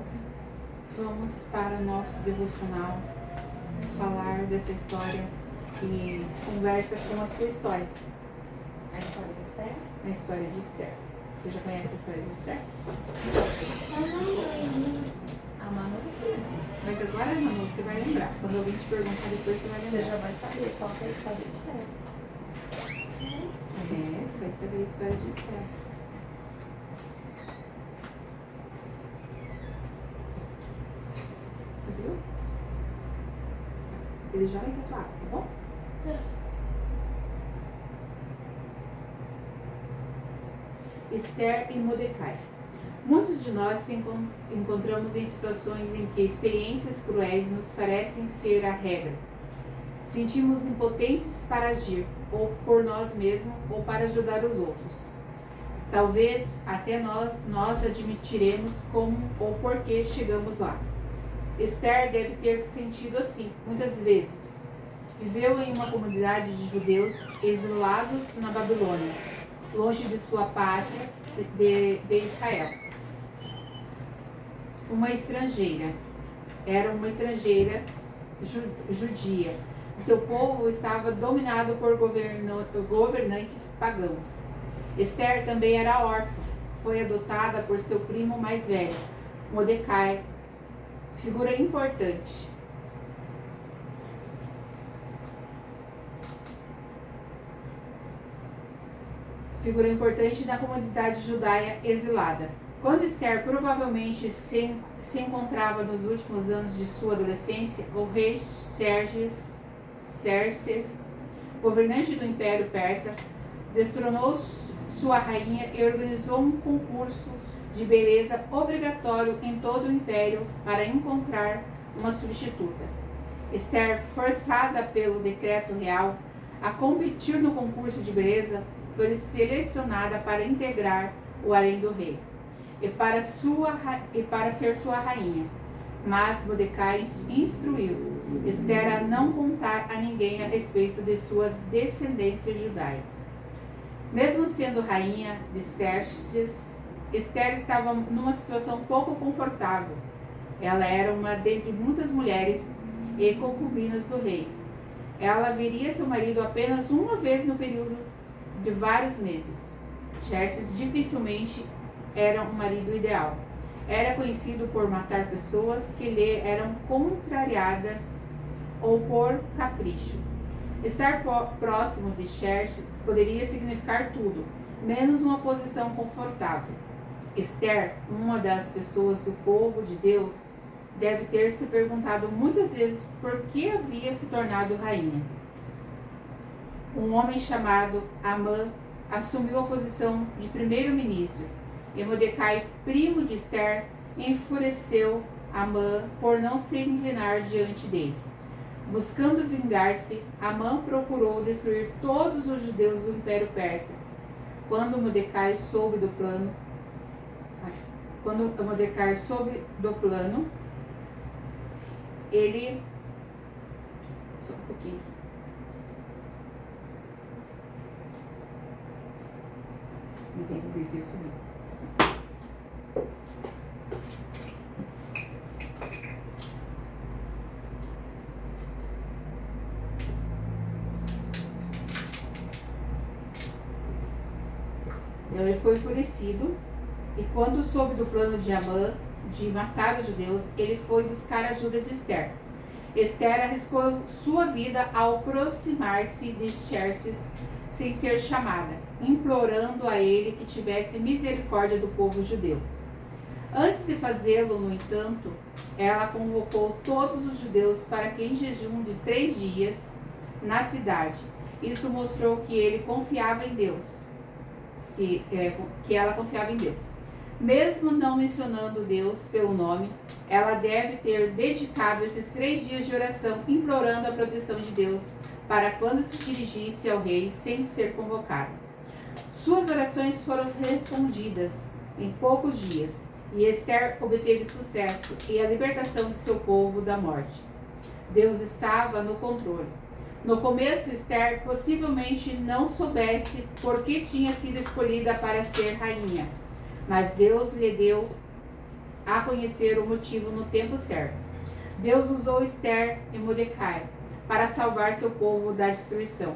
volta. Vamos para o nosso devocional falar dessa história que conversa com a sua história. A história de Esther. A história de Esther. Você já conhece a história de Esther? A Manu sim. Mas agora não, você vai lembrar. Quando alguém te perguntar depois, você vai Você lembrar. já vai saber qual que é a história de Esther. Você vai saber a história de Esther. Conseguiu? Ele já vai tatuar, tá bom? Esther e Mordecai. Muitos de nós se encontramos em situações em que experiências cruéis nos parecem ser a regra. Sentimos impotentes para agir, ou por nós mesmos, ou para ajudar os outros. Talvez até nós admitiremos como ou por que chegamos lá. Esther deve ter sentido assim, muitas vezes. Viveu em uma comunidade de judeus exilados na Babilônia, longe de sua pátria de Israel. Era uma estrangeira judia. Seu povo estava dominado por governantes pagãos. Esther também era órfã. Foi adotada por seu primo mais velho, Mordecai, figura importante. Figura importante na comunidade judaia exilada. Quando Esther provavelmente se encontrava nos últimos anos de sua adolescência, o rei Xerxes, governante do Império Persa, destronou sua rainha e organizou um concurso de beleza obrigatório em todo o Império para encontrar uma substituta. Esther, forçada pelo decreto real a competir no concurso de beleza, foi selecionada para integrar o harém do rei e para ser sua rainha. Mas Mordecai instruiu Esther a não contar a ninguém a respeito de sua descendência judaica. Mesmo sendo rainha de Xerxes, Esther estava numa situação pouco confortável. Ela era uma dentre muitas mulheres e concubinas do rei. Ela veria seu marido apenas uma vez no período de vários meses. Xerxes dificilmente era um marido ideal. Era conhecido por matar pessoas que lhe eram contrariadas ou por capricho. Estar próximo de Xerxes poderia significar tudo, menos uma posição confortável. Esther, uma das pessoas do povo de Deus, deve ter se perguntado muitas vezes por que havia se tornado rainha. Um homem chamado Amã assumiu a posição de primeiro-ministro e Mordecai, primo de Esther, enfureceu Amã por não se inclinar diante dele. Buscando vingar-se, Amã procurou destruir todos os judeus do Império Persa. Quando Mordecai soube do plano, ele... Só um pouquinho. Em vez de descer, subir. Então ele ficou enfurecido, e quando soube do plano de Amã de matar os judeus, ele foi buscar a ajuda de Esther. Esther arriscou sua vida ao aproximar-se de Xerxes sem ser chamada, implorando a ele que tivesse misericórdia do povo judeu. Antes de fazê-lo, no entanto, ela convocou todos os judeus para que em jejum de 3 dias na cidade. Isso mostrou que ele confiava em Deus, que ela confiava em Deus. Mesmo não mencionando Deus pelo nome, ela deve ter dedicado esses 3 dias de oração, implorando a proteção de Deus para quando se dirigisse ao rei sem ser convocada. Suas orações foram respondidas em poucos dias, e Esther obteve sucesso e a libertação de seu povo da morte. Deus estava no controle. No começo, Esther possivelmente não soubesse por que tinha sido escolhida para ser rainha, mas Deus lhe deu a conhecer o motivo no tempo certo. Deus usou Esther e Mordecai para salvar seu povo da destruição.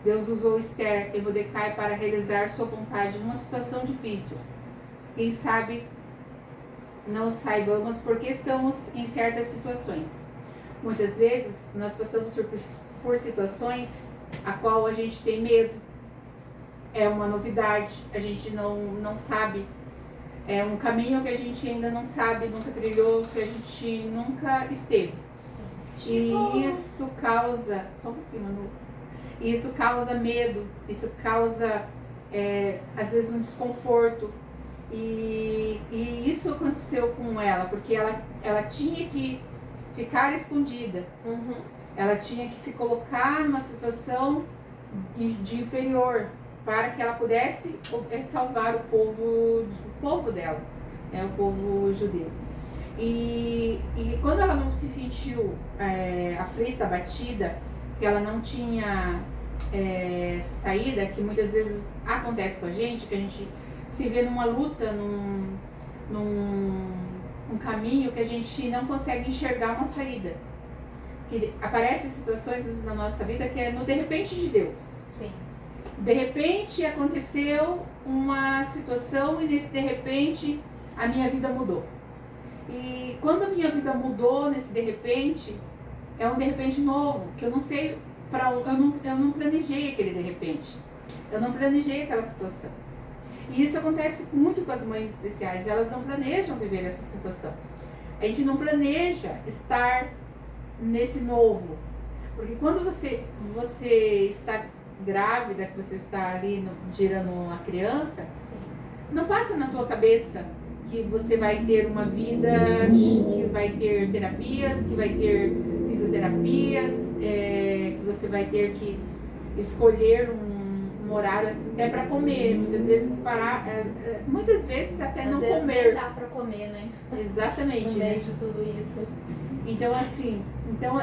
Deus usou Esther e Mordecai para realizar sua vontade numa situação difícil. Quem sabe não saibamos porque estamos em certas situações. Muitas vezes nós passamos por situações a qual a gente tem medo. É uma novidade, a gente não sabe. É um caminho que a gente ainda não sabe, nunca trilhou, que a gente nunca esteve. E isso causa... Só um pouquinho, Manu. Isso causa medo, isso causa, às vezes, um desconforto. E isso aconteceu com ela, porque ela tinha que ficar escondida. Uhum. Ela tinha que se colocar numa situação de inferior para que ela pudesse salvar o povo dela, né, o povo judeu. E quando ela não se sentiu aflita, abatida, que ela não tinha saída, que muitas vezes acontece com a gente, que a gente se vê numa luta, num caminho que a gente não consegue enxergar uma saída. Que aparecem situações na nossa vida que é no de repente de Deus. Sim. De repente aconteceu uma situação e nesse de repente a minha vida mudou. E quando a minha vida mudou nesse de repente, é um de repente novo, que eu não sei eu não planejei aquele de repente. Eu não planejei aquela situação. E isso acontece muito com as mães especiais, elas não planejam viver essa situação. A gente não planeja estar nesse novo. Porque quando você está grávida, que você está ali gerando uma criança, não passa na tua cabeça que você vai ter uma vida, que vai ter terapias, que vai ter fisioterapias, que você vai ter que escolher um horário até para comer, muitas vezes parar, muitas vezes até Às não vezes comer. nem dá pra comer, né? Exatamente, No né? meio de tudo isso. Então assim,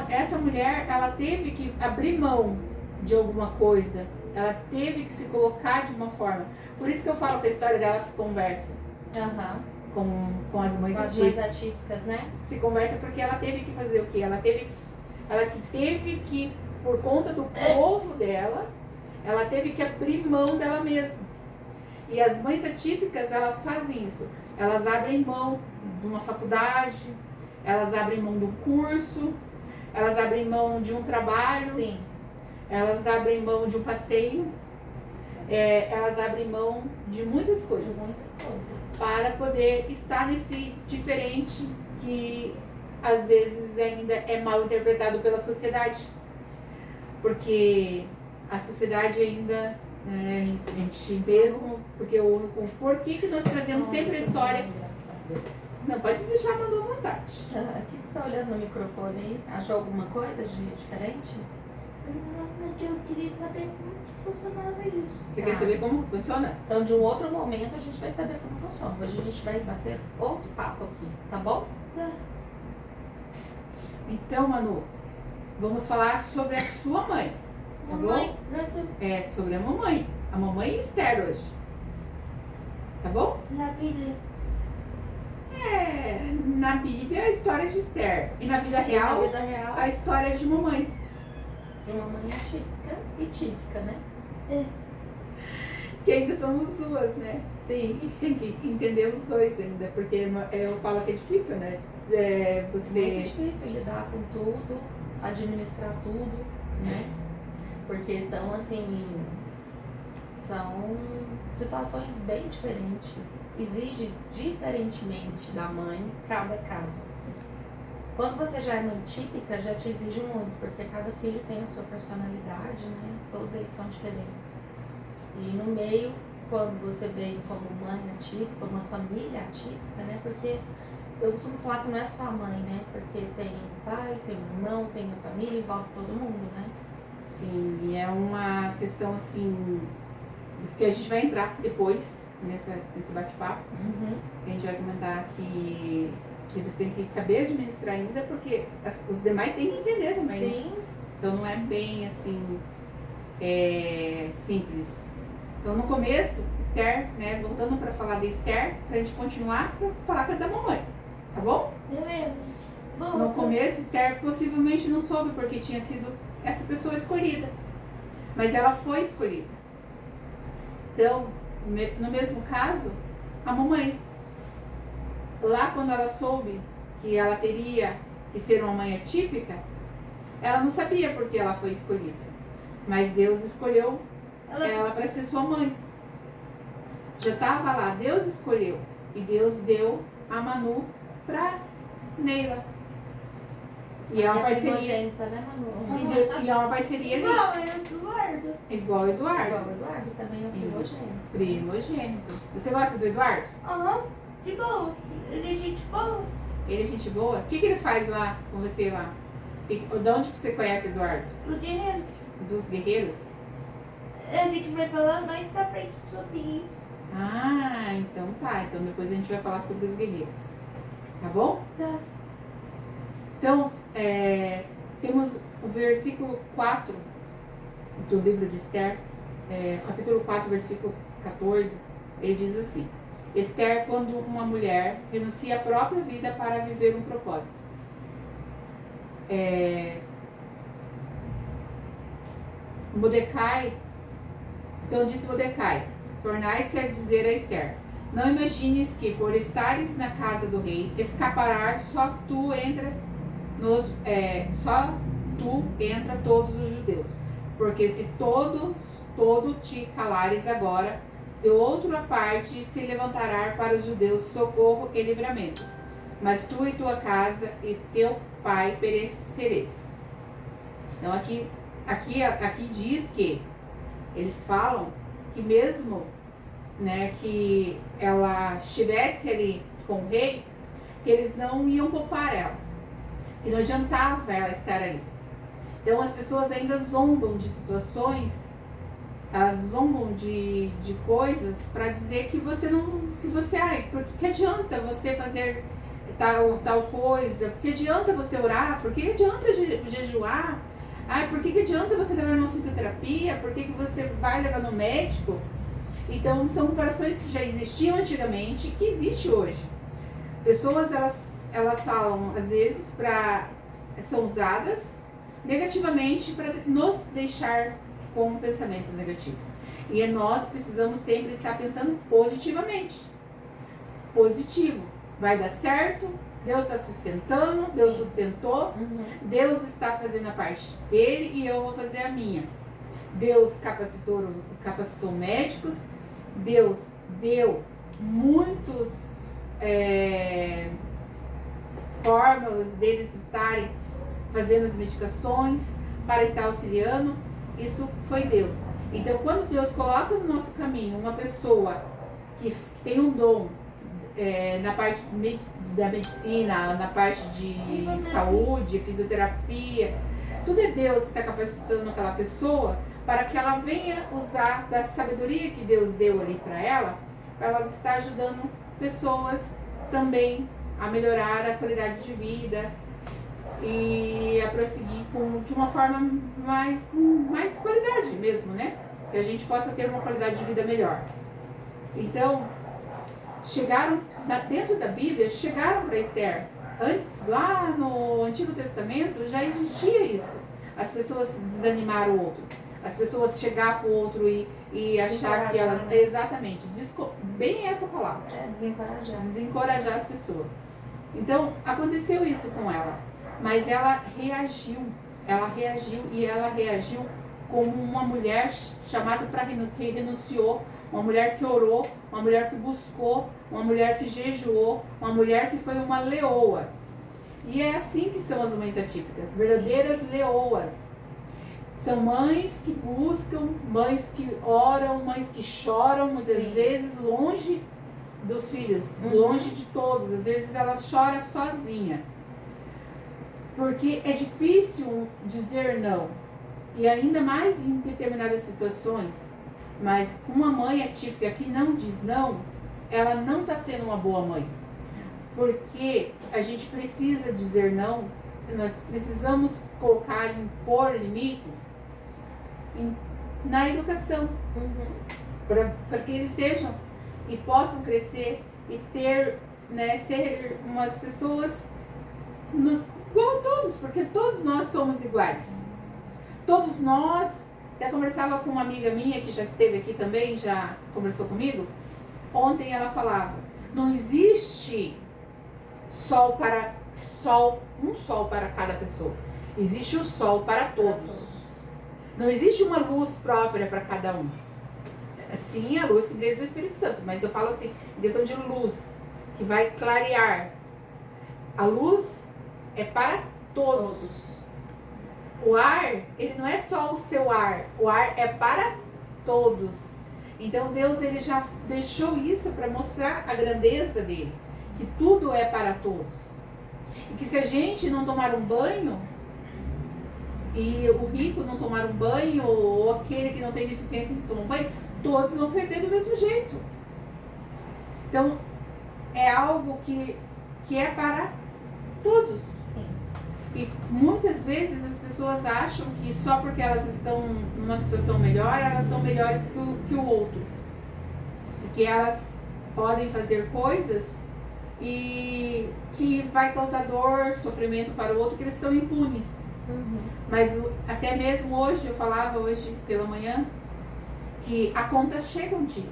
essa mulher, ela teve que abrir mão de alguma coisa, ela teve que se colocar de uma forma. Por isso que eu falo que a história dela se conversa Aham. com as mães Com as atípicas. mais atípicas, né? Se conversa porque ela teve que fazer o quê? Ela teve que, por conta do povo dela, ela teve que abrir mão dela mesma. E as mães atípicas, elas fazem isso. Elas abrem mão de uma faculdade, elas abrem mão do curso, elas abrem mão de um trabalho, Sim. elas abrem mão de um passeio, elas abrem mão de muitas De coisas muitas coisas. para poder estar nesse diferente que às vezes ainda é mal interpretado pela sociedade. Porque a sociedade ainda, a gente mesmo, porque o porquê que nós trazemos sempre a história. Não, pode deixar a Manu à vontade. O que você está olhando no microfone aí? Achou alguma coisa de diferente? Não, mas eu queria saber como que funcionava isso. Você quer saber como funciona? Então, de um outro momento, a gente vai saber como funciona. Hoje a gente vai bater outro papo aqui, tá bom? Tá. Então, Manu, vamos falar sobre a sua mãe. Tá Mamãe, É sobre a mamãe Esther hoje. Tá bom? na Bíblia, Na Bíblia a história de Esther. E na vida Na real, vida real, a história de mamãe. de uma mãe atípica e típica, né? Que ainda somos duas, né? Sim. Tem que entender os dois ainda, porque eu falo que é difícil, né? Muito Você. difícil lidar com tudo, administrar tudo, né? Porque são assim, são situações bem diferentes. Exige diferentemente da mãe cada caso. Quando você já é mãe típica, já te exige muito, porque cada filho tem a sua personalidade, né? Todos eles são diferentes. E no meio, quando você vem como mãe atípica, uma família atípica, né? Porque eu costumo falar que não é só a mãe, né? Porque tem pai, tem irmão, tem a família, envolve todo mundo, né? Sim, e é uma questão assim. Porque a gente vai entrar depois nesse bate-papo. Que a gente vai comentar que eles têm que saber administrar ainda, porque os demais têm que entender também. né? Sim. Então não é bem assim simples. Então no começo, Esther, né, voltando para falar de Esther, pra gente continuar, pra falar que é da mamãe. Tá bom? Beleza. Bom, No começo, Esther possivelmente não soube porque tinha sido essa pessoa escolhida. Mas ela foi escolhida. Então, no mesmo caso, a mamãe. Lá quando ela soube que ela teria que ser uma mãe atípica, ela não sabia porque ela foi escolhida. Mas Deus escolheu ela para ser sua mãe. Já estava lá, Deus escolheu. E Deus deu a Manu para Neila. E é uma parceria. Primogênita, né, Manu? E é uma parceria ali. igual, é Eduardo. Igual o Eduardo. Igual o Eduardo também é o primogênito. Primogênito. Você gosta do Eduardo? Aham, de boa. Ele é gente boa. Ele é gente boa? O que ele faz lá com você lá? De onde que você conhece o Eduardo? Pro guerreiro. Dos guerreiros? A gente vai falar mais pra frente sobre isso. Ah, então tá. Então depois a gente vai falar sobre os guerreiros. Tá bom? Tá. Então, temos o versículo 4 do livro de Esther, capítulo 4, versículo 14. Ele diz assim: Esther, quando uma mulher renuncia à própria vida para viver um propósito. Mordecai, então disse Mordecai: tornai-se a dizer a Esther: não imagines que por estares na casa do rei escaparás só tu entra todos os judeus, porque se todo te calares agora, de outra parte se levantará para os judeus socorro e livramento, mas tu e tua casa e teu pai perecereis. Então aqui diz que eles falam que mesmo, né, que ela estivesse ali com o rei, que eles não iam poupar ela, que não adiantava ela estar ali. Então as pessoas ainda zombam de situações, elas zombam de coisas para dizer que você não, porque que adianta você fazer tal coisa, porque adianta você orar, porque adianta jejuar, por que adianta você levar numa fisioterapia, por que você vai levar no médico? Então são comparações que já existiam antigamente, que existe hoje. Pessoas elas falam às vezes são usadas negativamente para nos deixar com pensamentos negativos. E nós precisamos sempre estar pensando positivamente. Positivo. Vai dar certo, Deus está sustentando, Deus sustentou, Deus está fazendo a parte dele e eu vou fazer a minha. Deus capacitou médicos, Deus deu muitos fórmulas deles estarem fazendo as medicações para estar auxiliando. Isso foi Deus. Então, quando Deus coloca no nosso caminho uma pessoa que tem um dom na parte da medicina, na parte de saúde, fisioterapia, tudo é Deus que está capacitando aquela pessoa para que ela venha usar da sabedoria que Deus deu ali para ela estar ajudando pessoas também a melhorar a qualidade de vida e a prosseguir de uma forma com mais qualidade mesmo, né? Que a gente possa ter uma qualidade de vida melhor. Então, dentro da Bíblia, chegaram para Esther. Antes, lá no Antigo Testamento, já existia isso. As pessoas desanimar o outro. As pessoas chegar para o outro e achar que elas... Né? Exatamente. Bem essa palavra. Desencorajar. Desencorajar as pessoas. Então, aconteceu isso com ela. Mas ela reagiu e ela reagiu como uma mulher chamada que renunciou, uma mulher que orou, uma mulher que buscou, uma mulher que jejuou, uma mulher que foi uma leoa. E é assim que são as mães atípicas, verdadeiras leoas. São mães que buscam, mães que oram, mães que choram, muitas vezes longe dos filhos, longe de todos. Às vezes ela chora sozinha. Porque é difícil dizer não. E ainda mais em determinadas situações. Mas uma mãe atípica que não diz não, ela não está sendo uma boa mãe. Porque a gente precisa dizer não, nós precisamos impor limites na educação. Para que eles sejam e possam crescer e ter né, ser umas pessoas igual a todos, porque todos nós somos iguais. Todos nós, até conversava com uma amiga minha que já esteve aqui também, já conversou comigo. Ontem ela falava, não existe um sol para cada pessoa. Existe o sol para todos. Não existe uma luz própria para cada um. Sim, a luz que veio do Espírito Santo, mas eu falo assim, em questão de luz, que vai clarear. A luz é para todos. O ar, ele não é só o seu ar, o ar é para todos. Então Deus, ele já deixou isso para mostrar a grandeza dele, que tudo é para todos. E que se a gente não tomar um banho, e o rico não tomar um banho, ou aquele que não tem deficiência não tomar um banho, todos vão feder do mesmo jeito. Então, é algo que é para todos. Sim. E muitas vezes as pessoas acham que só porque elas estão numa situação melhor, elas são melhores que o outro. E que elas podem fazer coisas e que vai causar dor, sofrimento para o outro, que eles estão impunes. Uhum. Mas até mesmo hoje, eu falava hoje pela manhã, que a conta chega um dia.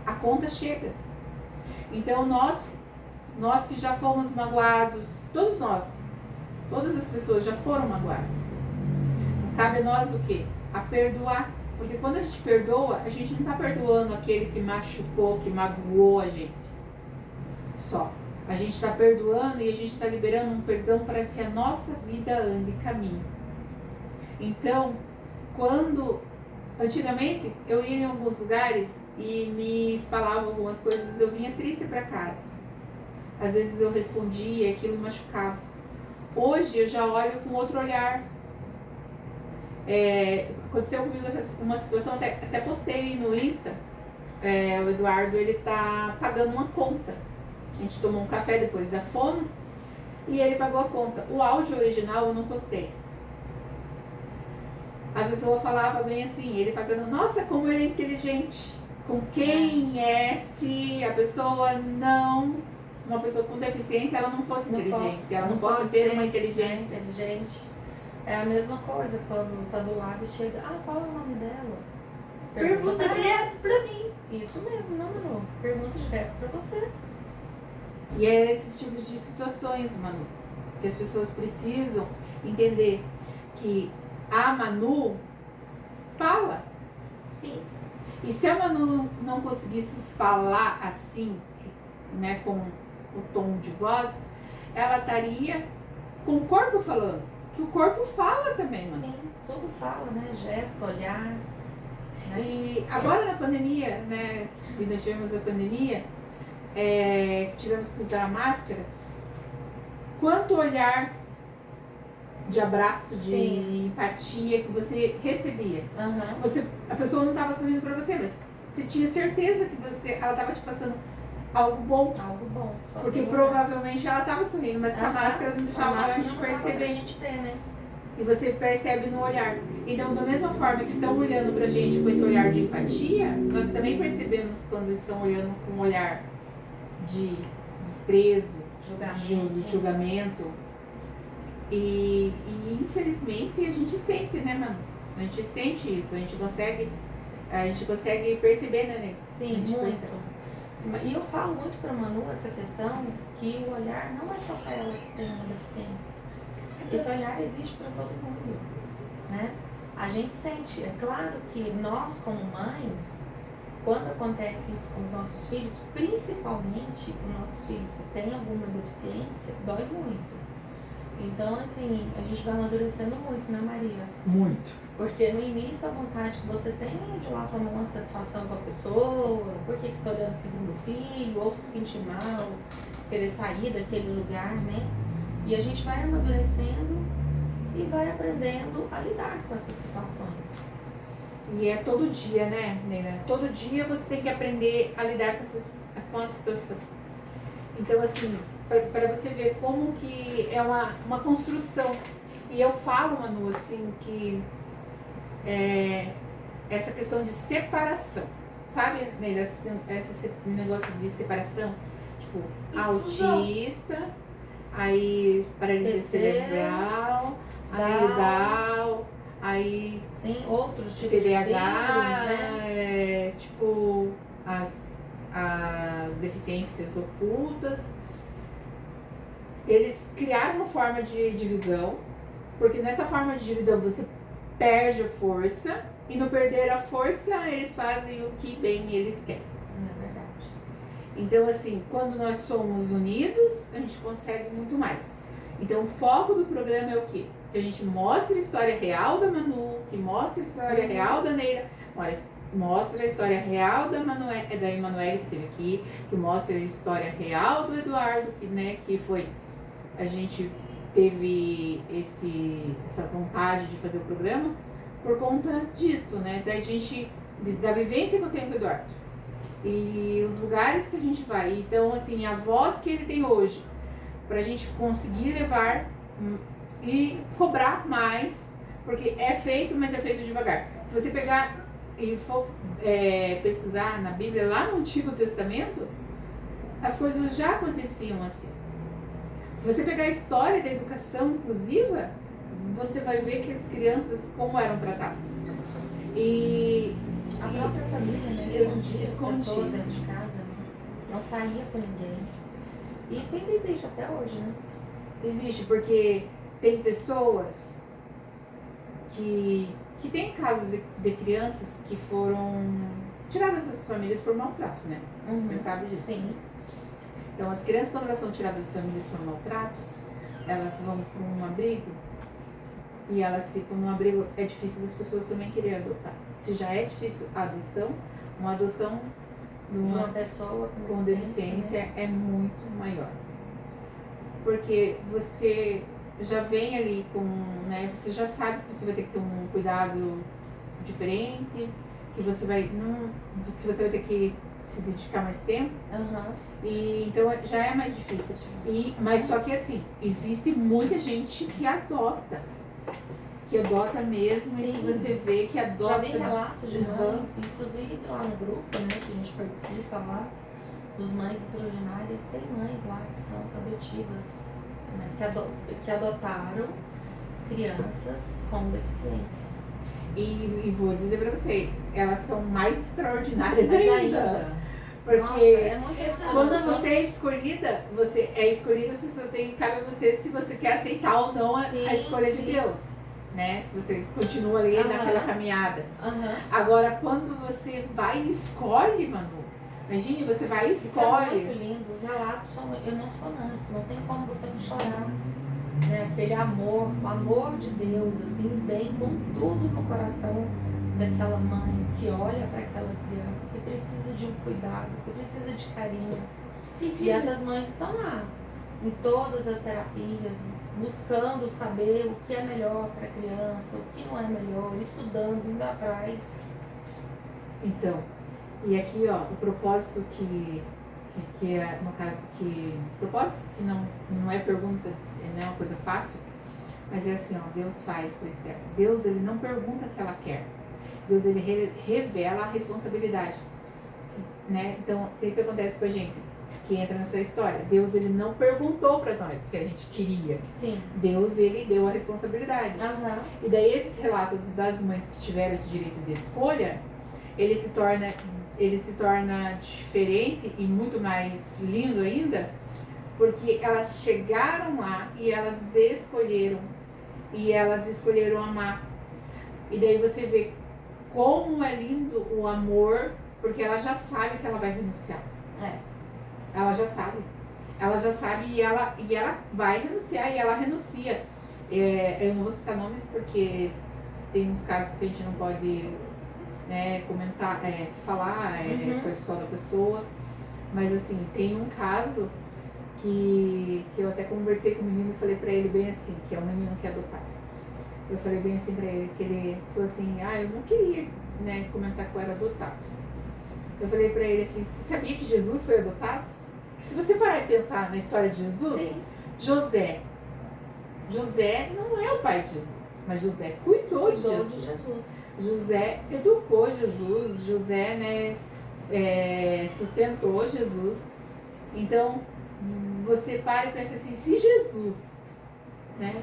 A conta chega. Então nós que já fomos magoados, todos nós, todas as pessoas já foram magoadas. Cabe a nós o quê? A perdoar. Porque quando a gente perdoa, a gente não está perdoando aquele que machucou, que magoou a gente. Só. A gente está perdoando e a gente está liberando um perdão para que a nossa vida ande e caminhe. Então, antigamente eu ia em alguns lugares e me falavam algumas coisas, eu vinha triste para casa. Às vezes eu respondia e aquilo machucava. Hoje eu já olho com outro olhar. Aconteceu comigo uma situação, até postei no Insta. O Eduardo, ele tá pagando uma conta. A gente tomou um café depois da fono e ele pagou a conta. O áudio original eu não postei. A pessoa falava bem assim, ele pagando, nossa, como ele é inteligente. Com quem se a pessoa uma pessoa com deficiência, ela não fosse inteligente, ela não pode ter uma inteligência. Inteligente. É a mesma coisa quando tá do lado e chega, qual é o nome dela? Pergunta direto pra mim. Isso mesmo, não, Manu. Pergunta direto pra você. E é esses tipos de situações, Manu, que as pessoas precisam entender que a Manu fala. Sim. E se a Manu não conseguisse falar assim, né, com o tom de voz, ela estaria com o corpo falando. Que o corpo fala também, Manu. Sim, tudo fala, né? Gesto, olhar. Né? E agora na pandemia, né, que nós tivemos a pandemia, que tivemos que usar a máscara, quanto olhar de abraço, de Sim. empatia que você recebia. Uhum. A pessoa não estava sorrindo para você, mas você tinha certeza que ela estava te passando algo bom. Algo bom. Só Porque que provavelmente ela estava sorrindo, mas com a máscara não deixava a gente pra perceber. gente ver, né? E você percebe no olhar. Então, da mesma forma que estão olhando pra gente com esse olhar de empatia, nós também percebemos quando estão olhando com um olhar de desprezo, de julgamento. E infelizmente a gente sente, né, mano? A gente sente isso, a gente consegue perceber, né? Sim, muito. percebe. E eu falo muito pra Manu essa questão que o olhar não é só para ela que tem uma deficiência. Esse olhar existe para todo mundo, né? A gente sente, é claro que nós como mães, quando acontece isso com os nossos filhos, principalmente com nossos filhos que têm alguma deficiência, dói muito. Então, assim, a gente vai amadurecendo muito, né, Maria? Muito. Porque no início a vontade que você tem é de ir lá tomar uma satisfação com a pessoa, por que você está olhando assim pro meu filho, ou se sentir mal, querer sair daquele lugar, né? E a gente vai amadurecendo e vai aprendendo a lidar com essas situações. E é todo dia, né, Neira? Todo dia você tem que aprender a lidar com a situação. Então, assim, para você ver como que é uma construção. E eu falo, Manu, assim, que essa questão de separação, sabe, Neira? Esse negócio de separação. tipo autista, aí paralisia TC, cerebral, aí Down. Down, aí Sim, outros tipos de TDAH, síndromes, né? tipo as deficiências ocultas. Eles criaram uma forma de divisão, porque nessa forma de divisão você perde a força, e no perder a força eles fazem o que bem eles querem. É verdade. Então, assim, quando nós somos unidos, a gente consegue muito mais. Então, o foco do programa é o quê? Que a gente mostre a história real da Manu, que mostre a história real da Neira, mostre a história real da Emanuele que teve aqui, que mostre a história real do Eduardo, que foi... A gente teve essa vontade de fazer o programa por conta disso, né? Da vivência que eu tenho com o Eduardo. E os lugares que a gente vai. Então, assim, a voz que ele tem hoje, pra gente conseguir levar e cobrar mais, porque é feito, mas é feito devagar. Se você pegar e for pesquisar na Bíblia, lá no Antigo Testamento, as coisas já aconteciam assim. Se você pegar a história da educação inclusiva, você vai ver que as crianças como eram tratadas. E A própria família, né? Escondia as pessoas dentro de casa, né? Não saía com ninguém. E isso ainda existe até hoje, né? existe porque tem pessoas que tem casos de crianças que foram tiradas das famílias por maltrato, né? Você sabe disso? Sim. Então, as crianças, quando elas são tiradas das famílias por maltratos, elas vão para um abrigo e elas ficam num abrigo. É difícil das pessoas também quererem adotar. Se já é difícil a adoção, uma adoção De uma pessoa com deficiência né? é muito maior. Porque você já vem ali com, né, você já sabe que você vai ter que ter um cuidado diferente, que você vai ter que se dedicar mais tempo. E então já é mais difícil. Mas só que assim, existe muita gente que adota mesmo. Sim. E que você vê que adota. Já vi relatos de mães, inclusive lá no grupo, né, que a gente participa lá, dos Mães Extraordinárias, tem mães lá que são adotivas, né, que adotaram crianças com deficiência. E vou dizer pra você, elas são mais extraordinárias Mas ainda. Porque Nossa, é muito emocionante. quando você é escolhida, cabe a você se você quer aceitar ou não a escolha de Deus, né? Se você continua ali naquela caminhada. Agora, quando você vai e escolhe, Manu, imagine, você vai e escolhe. Isso é muito lindo, os relatos são emocionantes, não tem como você não chorar. Né? Aquele amor, o amor de Deus, assim, vem com tudo no coração daquela mãe que olha para aquela criança, que precisa de um cuidado, que precisa de carinho. E essas mães estão lá, em todas as terapias, buscando saber o que é melhor para a criança, o que não é melhor, estudando, indo atrás. Então, e aqui, ó, o propósito que é, no caso, propósito que não é pergunta, não é uma coisa fácil, mas é assim, ó, Deus faz para Esther. Deus, ele não pergunta se ela quer. Deus, ele revela a responsabilidade, né? Então, o que acontece com a gente que entra nessa história? Deus, ele não perguntou para nós se a gente queria. Sim. Deus, ele deu a responsabilidade. E daí esses relatos das mães que tiveram esse direito de escolha, ele se torna diferente e muito mais lindo ainda, porque elas chegaram lá e elas escolheram amar. E daí você vê como é lindo o amor, porque ela já sabe que ela vai renunciar. Ela já sabe e ela vai renunciar e ela renuncia. Eu não vou citar nomes porque tem uns casos que a gente não pode, né, comentar, falar com a pessoa da pessoa. Mas assim, tem um caso que eu até conversei com o menino e falei pra ele bem assim, que é um menino que é adotado. Eu falei bem assim pra ele, que ele falou assim, eu não queria, né, comentar que eu era adotado. Eu falei pra ele assim, você sabia que Jesus foi adotado? Porque se você parar e pensar na história de Jesus, Sim. José não é o pai de Jesus, mas José cuidou de Jesus. José educou Jesus, José, né, sustentou Jesus. Então, você para e pensa assim, se Jesus, né,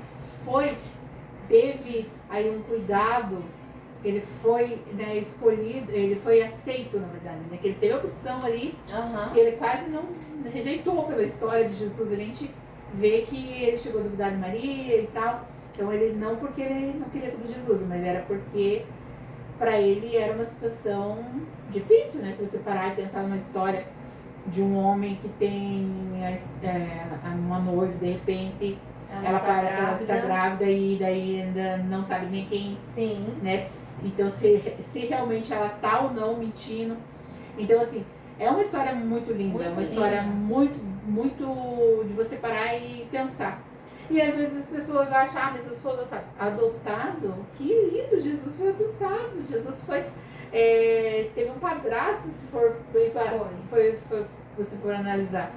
teve aí um cuidado, ele foi, né, escolhido, ele foi aceito, na verdade, né, que ele teve a opção ali, que ele quase não rejeitou pela história de Jesus, a gente vê que ele chegou a duvidar de Maria e tal, então ele não porque ele não queria seguir Jesus, mas era porque para ele era uma situação difícil, né, se você parar e pensar numa história de um homem que tem uma noiva, de repente ela está grávida e daí ainda não sabe nem quem. Sim. Né? Então, se realmente ela tá ou não mentindo. Então, assim, é uma história muito linda. Muito é uma linda. história muito de você parar e pensar. E às vezes as pessoas acham, mas eu sou adotado. Adotado? Que lindo, Jesus foi adotado. Jesus foi... teve um padrasto, se for você for analisar.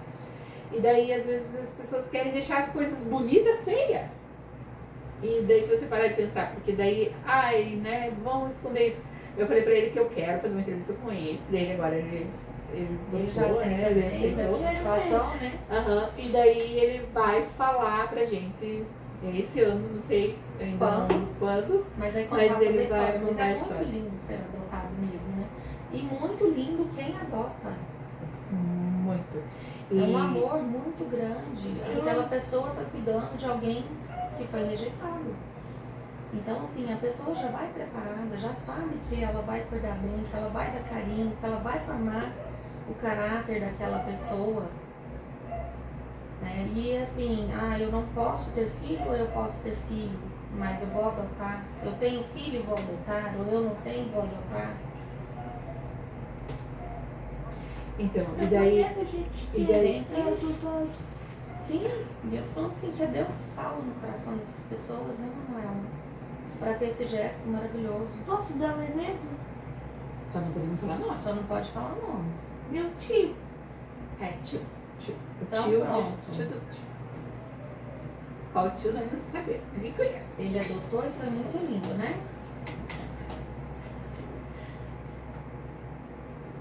E daí, às vezes, as pessoas querem deixar as coisas bonitas feia. E daí, se você parar de pensar, porque daí, né, vamos esconder isso. Eu falei pra ele que eu quero fazer uma entrevista com ele. Daí, agora, ele gostou, já aceita, né? Ele bem aceitou. dessa situação, né? E daí, ele vai falar pra gente esse ano, não sei ainda quando. Mas aí Mas contar ele toda a história. vai Mas contar a é muito história. lindo ser adotado mesmo, né? E muito lindo quem adota. Muito. É um amor muito grande. Aquela pessoa tá cuidando de alguém que foi rejeitado. Então, assim, a pessoa já vai preparada, já sabe que ela vai cuidar bem, que ela vai dar carinho, que ela vai formar o caráter daquela pessoa. Né? E assim, eu não posso ter filho ou eu posso ter filho, mas eu vou adotar. Eu tenho filho e vou adotar, ou eu não tenho, vou adotar. Então, e daí Sim, e eu tô falando assim, que é Deus que fala no coração dessas pessoas, né, Manuela? Pra ter esse gesto maravilhoso. Posso dar um exemplo? Só não podemos falar nomes. Só não pode falar nomes. Meu tio. Tio. O Então, tio pronto. tio do tio. Qual tio nós não sabemos, ninguém conhece. Ele adotou e foi muito lindo, né?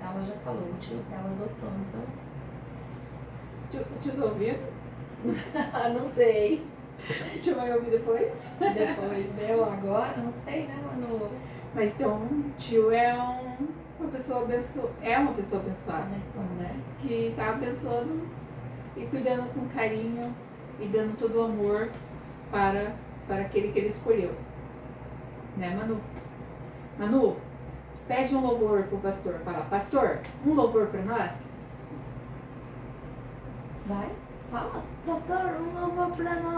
Ela já falou, o tio dela adotou, então. O tio tá ouvindo? Não sei. O tio vai ouvir depois? Depois deu agora, não sei, né, Manu? Mas então, tio é uma pessoa abençoada. É uma pessoa abençoada, né? Que tá abençoando e cuidando com carinho e dando todo o amor para aquele que ele escolheu. Né, Manu? Manu, pede um louvor pro pastor. Fala, pastor, um louvor para nós? Vai, fala. Doutor, um louvor pra nós.